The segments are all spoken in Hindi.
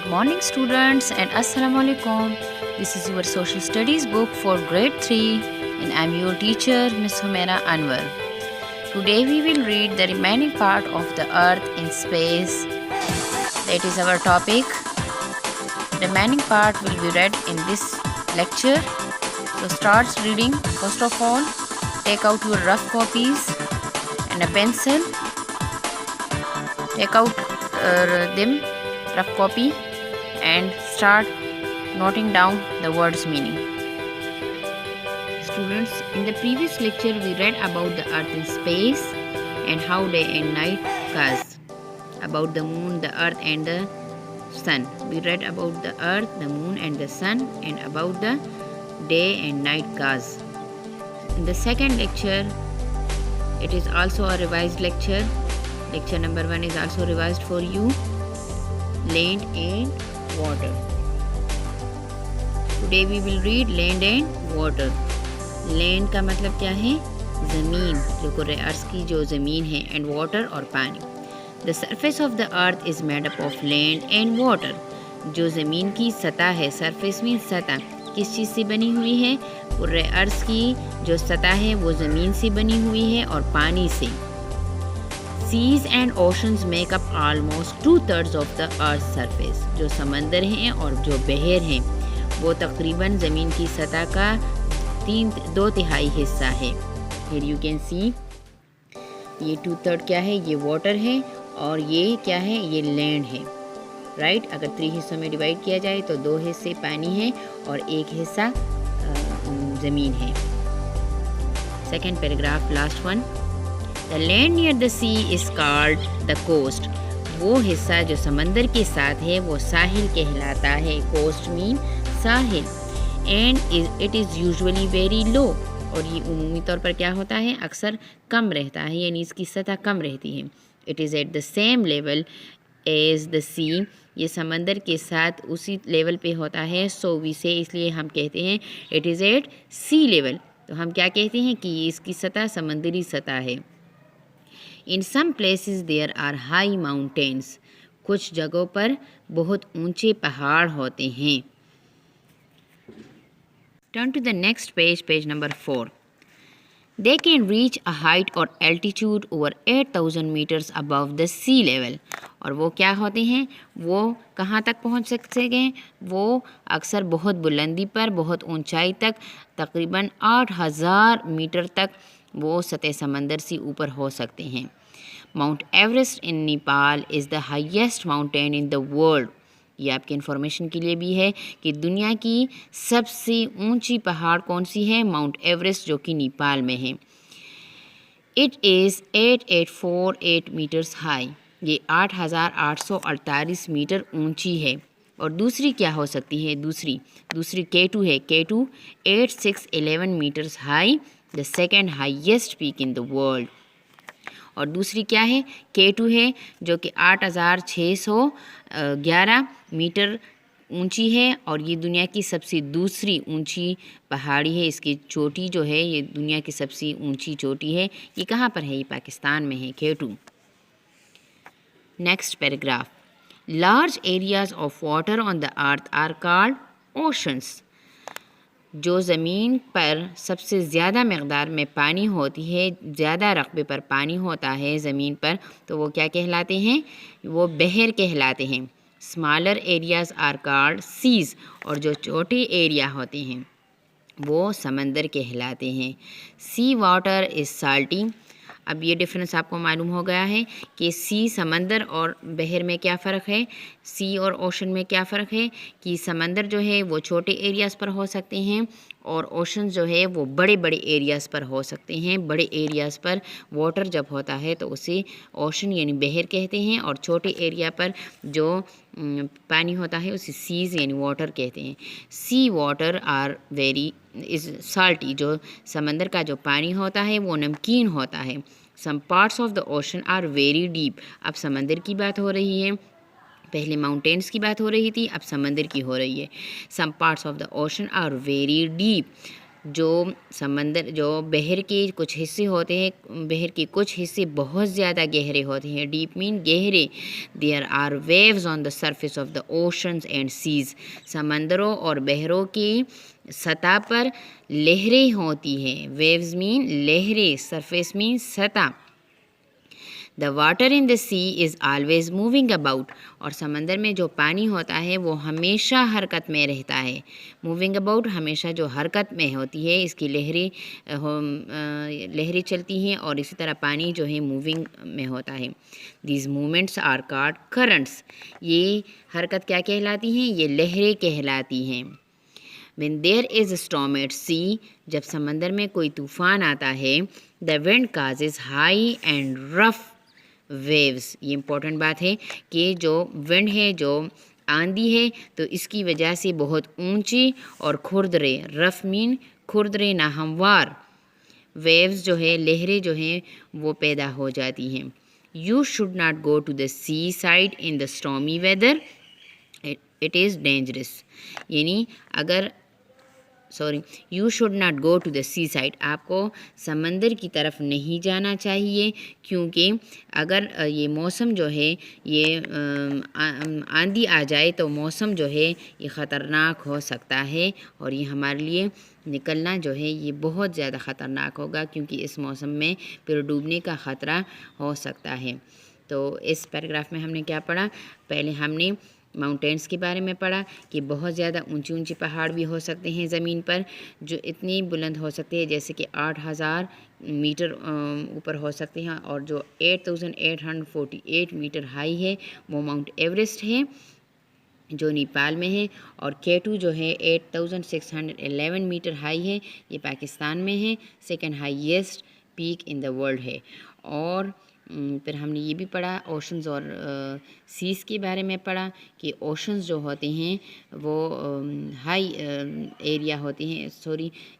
Good morning students and Assalamu alaikum. This is your social studies book for grade 3 and I am your teacher Miss Humaira Anwar. Today we will read the remaining part of the earth in space. That is our topic. The remaining part will be read in this lecture. So start reading. First of all, take out your rough copies and a pencil. Take out them rough copy and start noting down the words meaning. Students, in the previous lecture we read about the earth in space and how day and night cause, about the moon, the earth and the sun. We read about the earth, the moon and the sun and about the day and night cause. In the second lecture, it is also a revised lecture. Lecture number 1 is also revised for you. Land and water. Today we will read land and water. Land का मतलब क्या है? ज़मीन, जो कुर्रे अर्ज़ की जो ज़मीन है, and water और पानी. The surface of the earth is made up of land and water. जो ज़मीन की सतह है, surface means सतह, किस चीज़ से बनी हुई है? कुर्रे अर्ज़ की जो सतह है वो ज़मीन से बनी हुई है और पानी से. Seas and oceans make up almost 2/3 of the Earth's surface. जो समंदर हैं और जो बहर हैं वो तकरीबन ज़मीन की सतह का 2/3 हिस्सा है. Here you can see ये 2/3 क्या है? ये water है और ये क्या है? ये land है. राइट अगर 3 हिस्सों में डिवाइड किया जाए तो 2 हिस्से पानी है और 1 हिस्सा ज़मीन है. Second paragraph, last one. The land near the sea is called the coast. वो हिस्सा जो समंदर के साथ है वो साहिल कहलाता है. Coast mean Sahil. And it is usually very low. और ये उमूमी तौर पर क्या होता है? अक्सर कम रहता है, यानी इसकी सतह कम रहती है. It is at the same level as the sea. ये समंदर के साथ उसी लेवल पे होता है. So we say, इसलिए हम कहते हैं it is at sea level. तो हम क्या कहते हैं कि इसकी सतह समंदरी सतह है. In some places there are high mountains. कुछ जगहों पर बहुत ऊंचे पहाड़ होते हैं. Turn to the next page, page number 4. They can reach a height or altitude over 8,000 meters above the sea level. और वो क्या होते हैं? वो कहाँ तक पहुँच सकते हैं? वो अक्सर बहुत बुलंदी पर, बहुत ऊंचाई तक, तकरीबन 8,000 मीटर तक वो सतह समंदर से ऊपर हो सकते हैं. Mount Everest in Nepal is the highest mountain in the world. ये आपकी इन्फॉर्मेशन के लिए भी है कि दुनिया की सबसे ऊंची पहाड़ कौन सी है? माउंट एवरेस्ट, जो कि नेपाल में है. It is 8848 metres high. ये 8,848 मीटर ऊंची है. और दूसरी क्या हो सकती है? दूसरी K2 है. K2 8611 metres high, the second highest peak in the world. और दूसरी क्या है? K2 है, जो कि 8,611 मीटर ऊंची है और ये दुनिया की सबसे दूसरी ऊंची पहाड़ी है. इसकी चोटी जो है ये दुनिया की सबसे ऊंची चोटी है. ये कहाँ पर है? ये पाकिस्तान में है, K2. Next paragraph. Large areas of water on the earth are called oceans. जो ज़मीन पर सबसे ज़्यादा मकदार में पानी होती है, ज़्यादा रकबे पर पानी होता है ज़मीन पर, तो वो क्या कहलाते हैं? वो बहर कहलाते हैं. Smaller areas are called seas. और जो छोटे एरिया होते हैं वो समंदर कहलाते हैं. Sea water is salty. अब ये डिफरेंस आपको मालूम हो गया है कि सी समंदर और बहर में क्या फ़र्क है, सी और ओशन में क्या फ़र्क है. कि समंदर जो है वो छोटे एरियाज़ पर हो सकते हैं और ओशन जो है वो बड़े बड़े एरियाज़ पर हो सकते हैं. बड़े एरियाज़ पर वाटर जब होता है तो उसे ओशन यानी बहर कहते हैं और छोटे एरिया पर जो पानी होता है उसे सीज़ यानी वाटर कहते हैं. Sea water are very is salty. जो समंदर का जो पानी होता है वो नमकीन होता है. Some parts of the ocean are very deep. अब समंदर की बात हो रही है, पहले माउंटेन्स की बात हो रही थी, अब समंदर की हो रही है. Some parts of the ocean are very deep. जो समंदर जो बहर के कुछ हिस्से होते हैं, बहर के कुछ हिस्से बहुत ज़्यादा गहरे होते हैं। डीप मीन गहरे। There are waves on the surface of the oceans and seas. समंदरों और बहरों की सतह पर लहरें होती हैं। वेव्स मीन लहरें, सरफेस मीन सतह। The water in the sea is always moving about. और समंदर में जो पानी होता है वो हमेशा हरकत में रहता है। मूविंग अबाउट हमेशा जो हरकत में होती है, इसकी लहरें चलती हैं और इसी तरह पानी जो है मूविंग में होता है। These movements are called currents. ये हरकत क्या कहलाती हैं? ये लहरें कहलाती हैं। When there is a storm at sea, जब समंदर में कोई तूफ़ान आता है, the wind causes high and rough waves। ये इम्पोर्टेंट बात है कि जो विंड है, जो आंधी है, तो इसकी वजह से बहुत ऊंची और खुरदरे, रफ मीन खुरदरे नाहमवार वेव्स जो है, लहरें जो हैं वो पैदा हो जाती हैं। You should not go to the seaside in the stormy weather, it is dangerous. यानी अगर you should not go to the seaside, आपको समंदर की तरफ नहीं जाना चाहिए, क्योंकि अगर ये मौसम जो है, ये आंधी आ जाए तो मौसम जो है ये ख़तरनाक हो सकता है और ये हमारे लिए निकलना जो है ये बहुत ज़्यादा ख़तरनाक होगा, क्योंकि इस मौसम में फिर डूबने का ख़तरा हो सकता है। तो इस पैराग्राफ में हमने क्या पढ़ा? पहले हमने माउंटेन्स के बारे में पढ़ा कि बहुत ज़्यादा ऊंची ऊंची पहाड़ भी हो सकते हैं ज़मीन पर, जो इतनी बुलंद हो सकते हैं जैसे कि 8000 मीटर ऊपर हो सकते हैं, और जो 8848 मीटर हाई है वो माउंट एवरेस्ट है जो नेपाल में है, और K2 जो है 8611 मीटर हाई है, ये पाकिस्तान में है, second highest peak in the world है। और फिर हमने ये भी पढ़ा ओशंस और सीज़ के बारे में पढ़ा कि ओशंस जो होते हैं वो हाई एरिया होते हैं,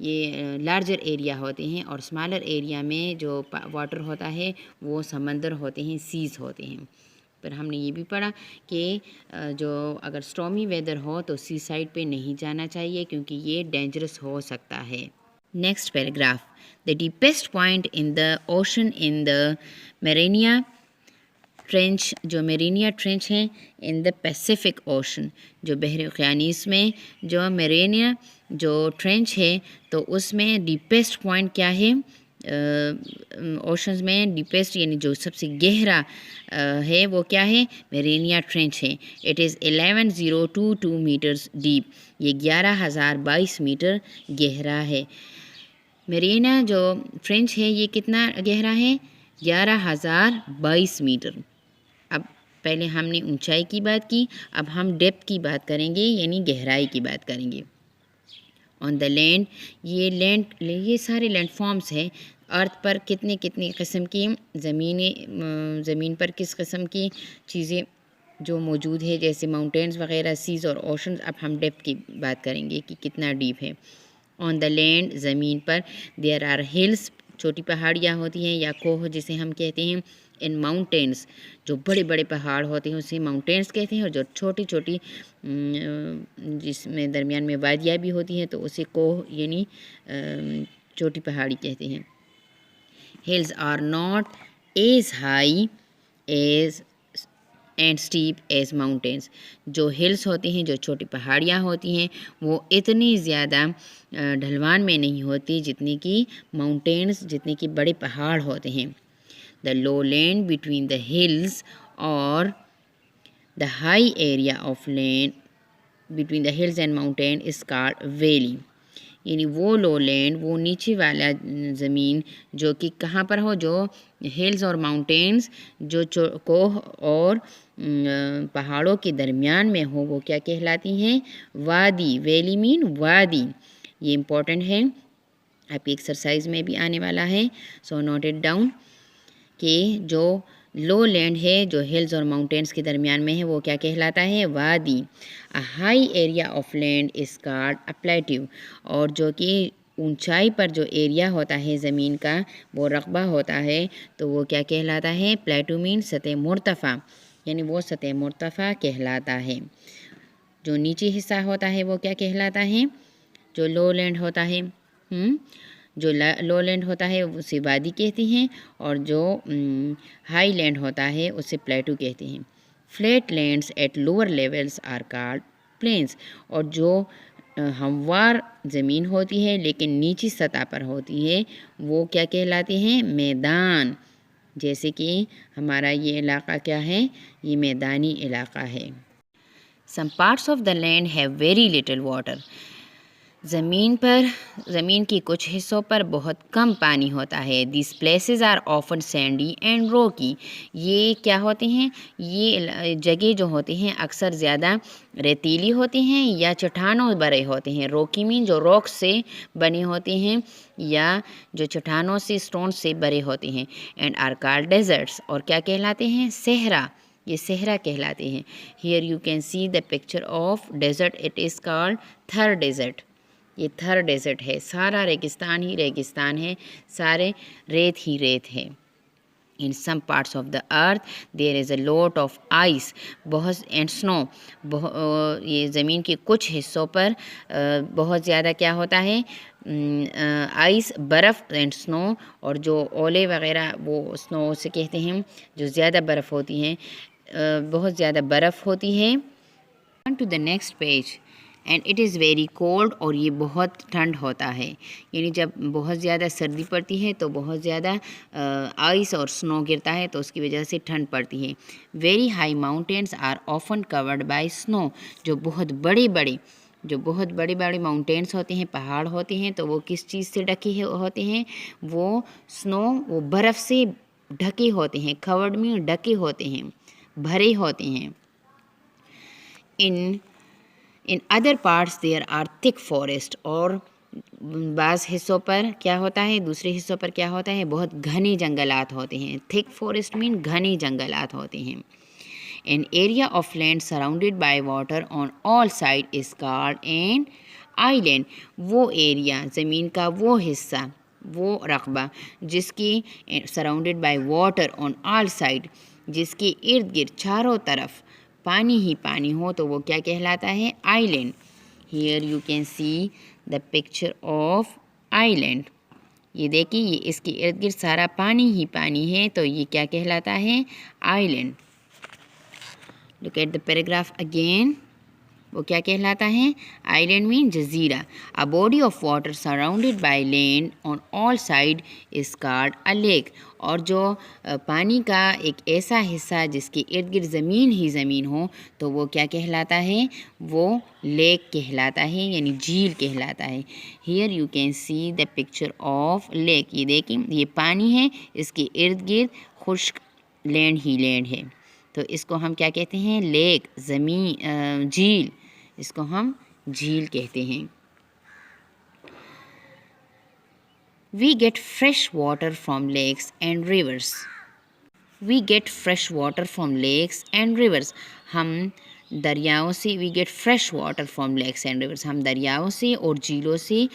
ये लार्जर एरिया होते हैं, और स्मॉलर एरिया में जो वाटर होता है वो समंदर होते हैं, सीज़ होते हैं। फिर हमने ये भी पढ़ा कि जो अगर स्टॉर्मी वेदर हो तो सी साइड पे नहीं जाना चाहिए, क्योंकि ये डेंजरस हो सकता है। Next paragraph, the deepest point in the ocean in the Mariana trench, जो मेरिनिया ट्रेंच है इन द पैसिफिक ओशन, जो बहर क़यानीस में जो मेरिनिया जो ट्रेंच है तो उसमें डीपेस्ट पॉइंट क्या है? ओशंस में डीपेस्ट यानी जो सबसे गहरा है वो क्या है? मेरिनिया ट्रेंच है। इट इज़ 11022 मीटर्स डीप, ये 11022 मीटर गहरा है। मेरिना जो ट्रेंच है ये कितना गहरा है? 11022 मीटर। अब पहले हमने ऊंचाई की बात की, अब हम डेप्थ की बात करेंगे, यानी गहराई की बात करेंगे। ऑन द लैंड, ये सारे लैंडफॉर्म्स हैं। अर्थ पर कितनी किस्म की ज़मीन पर किस किस्म की चीज़ें जो मौजूद है, जैसे माउंटेन्स वगैरह, सीज़ और ओशंस। अब हम डेप्थ की बात करेंगे कि कितना डीप है। ऑन द लैंड, ज़मीन पर, देयर आर हिल्स, छोटी पहाड़ियाँ होती हैं या कोह जिसे हम कहते हैं। इन माउंटेन्स, जो बड़े बड़े पहाड़ होते हैं उसे माउंटेन्स कहते हैं, और जो छोटी छोटी जिसमें दरमियान में वादियाँ भी होती हैं तो उसे कोह यानी छोटी पहाड़ी कहते हैं। Hills are not as high as and steep as mountains, जो हिल्स होती हैं, जो छोटी पहाड़ियाँ होती हैं, वो इतनी ज़्यादा ढलवान में नहीं होती जितनी कि माउंटेन्स, जितने कि बड़े पहाड़ होते हैं। The low land between the hills और the high area of land between the hills and mountain is called valley, यानी वो लो लैंड, वो नीचे वाला ज़मीन जो कि कहाँ पर हो, जो हिल्स और माउंटेन्स जो कोह और पहाड़ों के दरमियान में हो, वो क्या कहलाती हैं? वादी। वैली मीन वादी। ये इम्पोर्टेंट है, आपकी एक्सरसाइज में भी आने वाला है, सो नोट इट डाउन कि जो लो लैंड है, जो हिल्स और माउंटेन्स के दरमियान में है, वो क्या कहलाता है? वादी। A high area of land is called a plateau, और जो कि ऊंचाई पर जो एरिया होता है ज़मीन का, वो रकबा होता है, तो वो क्या कहलाता है? प्लेट्यू मीन सतह मुर्तफ़ा, यानी वो सतह मुर्तफ़ा कहलाता है। जो नीचे हिस्सा होता है वो क्या कहलाता है? जो लो लैंड होता है। जो लो लैंड होता है उसे वादी कहते हैं और जो हाई लैंड होता है उसे प्लेटू कहते हैं। Flat lands at lower levels are called plains, और जो हमवार ज़मीन होती है लेकिन नीची सतह पर होती है वो क्या कहलाते हैं? मैदान। जैसे कि हमारा ये इलाका क्या है? ये मैदानी इलाका है। Some parts of the land have very little water. ज़मीन की कुछ हिस्सों पर बहुत कम पानी होता है। This places are often sandy and rocky. ये क्या होते हैं? ये जगह जो होती हैं अक्सर ज़्यादा रेतीली होती हैं या चट्टानों भरे होते हैं। रॉकी मीन जो रॉक से बने होते हैं या जो चट्टानों से स्टोन से भरे होते हैं। एंड आर कॉल्ड डेजर्ट्स, और क्या कहलाते हैं? सहरा। ये सहरा कहलाते हैं। Here you can see the picture of desert, it is called Thar desert. ये थर डेजर्ट है, सारा रेगिस्तान ही रेगिस्तान है, सारे रेत ही रेत है। In some parts of the earth there is a lot of ice बहुत एंड स्नो। ये ज़मीन के कुछ हिस्सों पर बहुत ज़्यादा क्या होता है? आइस, बर्फ़ एंड स्नो, और जो ओले वगैरह वो स्नो से कहते हैं जो ज़्यादा बर्फ़ होती हैं, बहुत ज़्यादा बर्फ़ होती है। To the next page. And it is very cold, और ये बहुत ठंड होता है। यानी जब बहुत ज़्यादा सर्दी पड़ती है तो बहुत ज़्यादा आइस और स्नो गिरता है तो उसकी वजह से ठंड पड़ती है। Very high mountains are often covered by snow. जो बहुत बड़े बड़े माउंटेन्स होते हैं, पहाड़ होते हैं, तो वो किस चीज़ से ढके होते हैं? वो स्नो, वो बर्फ़ से ढके होते हैं। कवर्ड में ढके होते हैं, भरे होते हैं। In other parts there are thick forest, और बाज़ हिस्सों पर क्या होता है? दूसरे हिस्सों पर क्या होता है? बहुत घने जंगलात होते हैं। थिक फॉरेस्ट मीन घने जंगलात होते हैं। An area of land surrounded by water on all side is called an island. वो एरिया, ज़मीन का वो हिस्सा, वो रकबा जिसकी surrounded by water on all side, जिसके इर्द गिर्द चारों तरफ पानी ही पानी हो तो वो क्या कहलाता है? Island. Here you can see the picture of island. ये देखिए, ये इसके इर्द गिर्द सारा पानी ही पानी है तो ये क्या कहलाता है? Island. Look at the paragraph again. वो क्या कहलाता है? Island mean Jazeera. A body of water surrounded by land on all side is called a lake. और जो पानी का एक ऐसा हिस्सा जिसके इर्द गिर्द ज़मीन ही ज़मीन हो तो वो क्या कहलाता है? वो लेक कहलाता है, यानी झील कहलाता है। Here you can see the picture of lake. ये देखिए, ये पानी है, इसके इर्द गिर्द खुश्क लैंड ही लैंड है, तो इसको हम क्या कहते हैं? लेक, ज़मीन, झील, इसको हम झील कहते हैं। We get fresh water from lakes and rivers. We get fresh water from lakes and rivers. हम दरियाओं से we get fresh water from lakes and rivers. हम दरियाओं से और झीलों से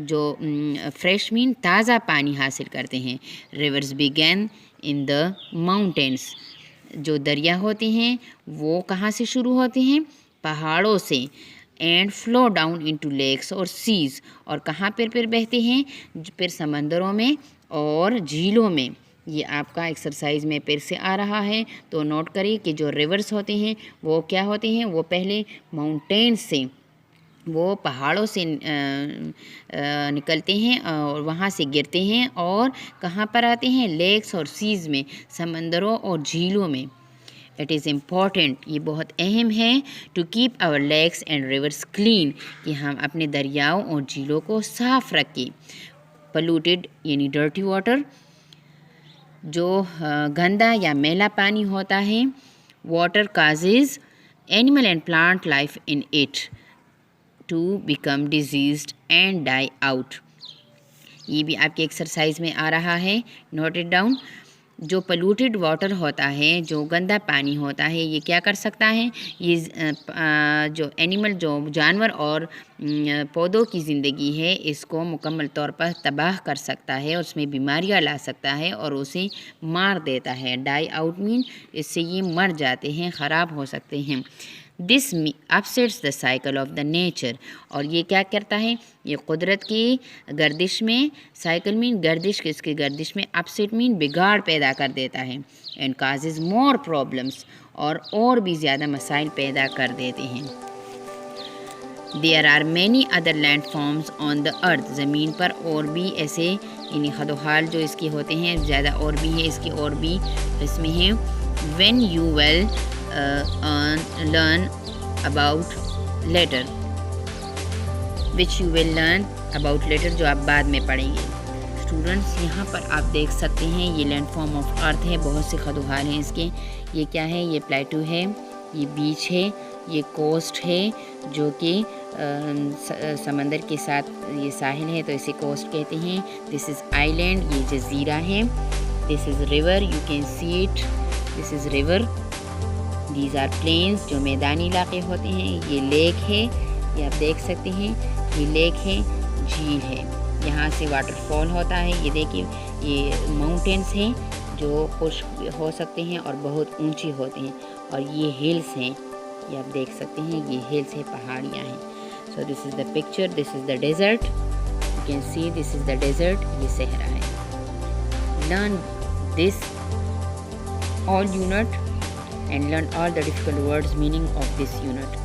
जो fresh मीन ताज़ा पानी हासिल करते हैं। Rivers begin in the mountains. जो दरिया होते हैं वो कहाँ से शुरू होते हैं? पहाड़ों से। And flow down into lakes और सीज़, और कहाँ पर फिर बहते हैं? फिर समंदरों में और झीलों में। ये आपका एक्सरसाइज में फिर से आ रहा है, तो नोट करिए कि जो रिवर्स होते हैं वो क्या होते हैं? वो पहले माउंटेन से, वो पहाड़ों से निकलते हैं और वहाँ से गिरते हैं और कहाँ पर आते हैं? लेक्स और सीज़ में, समंदरों और झीलों में। इट इज़ इम्पॉर्टेंट, ये बहुत अहम है, to keep our lakes and rivers clean, कि हम अपने दरियाओं और झीलों को साफ रखें। पोल्यूटेड यानी डर्टी वाटर, जो गंदा या मैला पानी होता है, water causes animal and plant life in it to become diseased and die out. ये भी आपके एक्सरसाइज में आ रहा है, नोट इट डाउन। जो पोल्यूटेड वाटर होता है, जो गंदा पानी होता है, ये क्या कर सकता है? ये जो एनिमल, जो जानवर और पौधों की ज़िंदगी है, इसको मुकम्मल तौर पर तबाह कर सकता है, उसमें बीमारियां ला सकता है और उसे मार देता है। डाई आउट मीन इससे ये मर जाते हैं, ख़राब हो सकते हैं। This upsets the cycle of the nature, और ये क्या करता है, ये कुदरत की गर्दिश में, साइकिल मीन गर्दिश, किसकी गर्दिश में, अपसेट मीन बिगाड़ पैदा कर देता है, एंड काजेज मोर प्रॉब्लम्स, और भी ज़्यादा मसाइल पैदा कर देते हैं। There are many other landforms on the earth, ज़मीन पर और भी ऐसे यानी खदोहाल जो इसके होते हैं ज़्यादा और भी है, इसकी और भी इसमें हैं। When you will learn about later, which you will learn about later, जो आप बाद में पढ़ेंगे। स्टूडेंट्स यहाँ पर आप देख सकते हैं ये लैंड फॉर्म ऑफ अर्थ है, बहुत से खदोहाल हैं इसके। ये क्या है, ये प्लेटू है, ये बीच है, ये कोस्ट है जो कि समंदर के साथ ये साहिल है तो इसे कोस्ट कहते हैं। दिस इज़ आइलैंड, ये जजीरा है। This is river, you can see it, this is river. These are plains, जो मैदानी इलाके होते हैं। ये लेक है, ये आप देख सकते हैं, ये लेक है, झील है, यहाँ से वाटरफॉल होता है। ये देखिए, ये माउंटेन्स हैं जो खुश्क हो सकते हैं और बहुत ऊंची होती हैं, और ये हिल्स हैं, ये आप देख सकते हैं, ये हिल्स है, पहाड़ियाँ हैं। So this is the picture, this is the desert, you can see this is the desert, ये सहरा है। Learn this all unit and learn all the difficult words meaning of this unit.